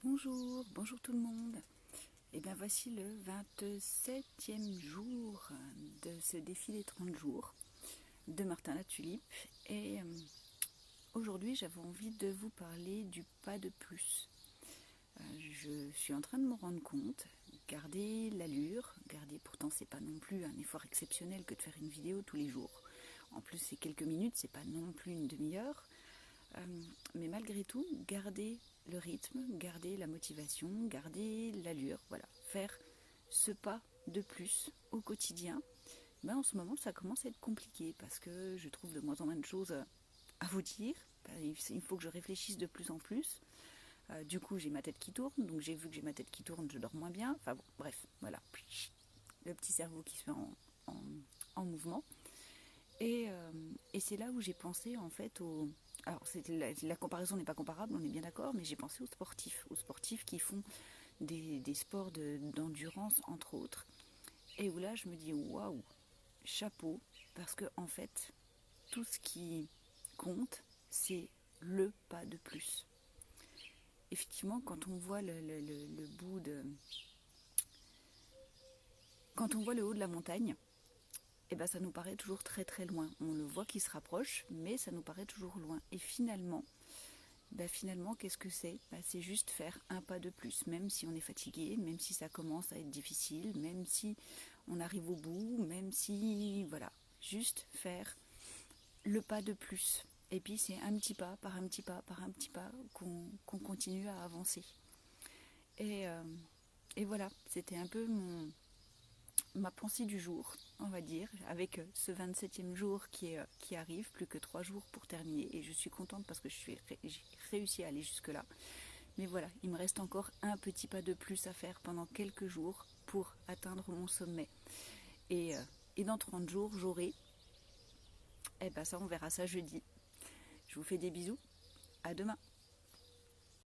Bonjour tout le monde. Et bien voici le 27e jour de ce défi des 30 jours de Martin la Tulipe. Et aujourd'hui j'avais envie de vous parler du pas de plus. Je suis en train de me rendre compte, garder l'allure, pourtant c'est pas non plus un effort exceptionnel que de faire une vidéo tous les jours. En plus c'est quelques minutes, c'est pas non plus une demi-heure. Mais malgré tout, garder le rythme, garder la motivation, garder l'allure, voilà, faire ce pas de plus au quotidien. En ce moment, ça commence à être compliqué parce que je trouve de moins en moins de choses à vous dire. Il faut que je réfléchisse de plus en plus. Du coup, j'ai ma tête qui tourne, donc j'ai vu que j'ai ma tête qui tourne, je dors moins bien. Enfin bon, bref, voilà. Le petit cerveau qui se fait en, en mouvement. Et c'est là où j'ai pensé en fait au... Alors la comparaison n'est pas comparable, on est bien d'accord, mais j'ai pensé aux sportifs qui font des sports d'endurance entre autres. Et où là je me dis waouh, chapeau, parce que en fait tout ce qui compte c'est le pas de plus. Effectivement, quand on voit le bout de... Quand on voit le haut de la montagne, eh ben, ça nous paraît toujours très très loin. On le voit qui se rapproche, mais ça nous paraît toujours loin. Et finalement, qu'est-ce que c'est? C'est juste faire un pas de plus, même si on est fatigué, même si ça commence à être difficile, même si on arrive au bout, même si... Voilà, juste faire le pas de plus. Et puis c'est un petit pas, par un petit pas, par un petit pas, qu'on continue à avancer. Et, euh, et voilà, c'était un peu ma pensée du jour, on va dire, avec ce 27e jour qui arrive, plus que 3 jours pour terminer. Et je suis contente parce que j'ai réussi à aller jusque-là. Mais voilà, il me reste encore un petit pas de plus à faire pendant quelques jours pour atteindre mon sommet. Et, euh, et dans 30 jours, j'aurai... Eh ben ça, on verra ça jeudi. Je vous fais des bisous. À demain.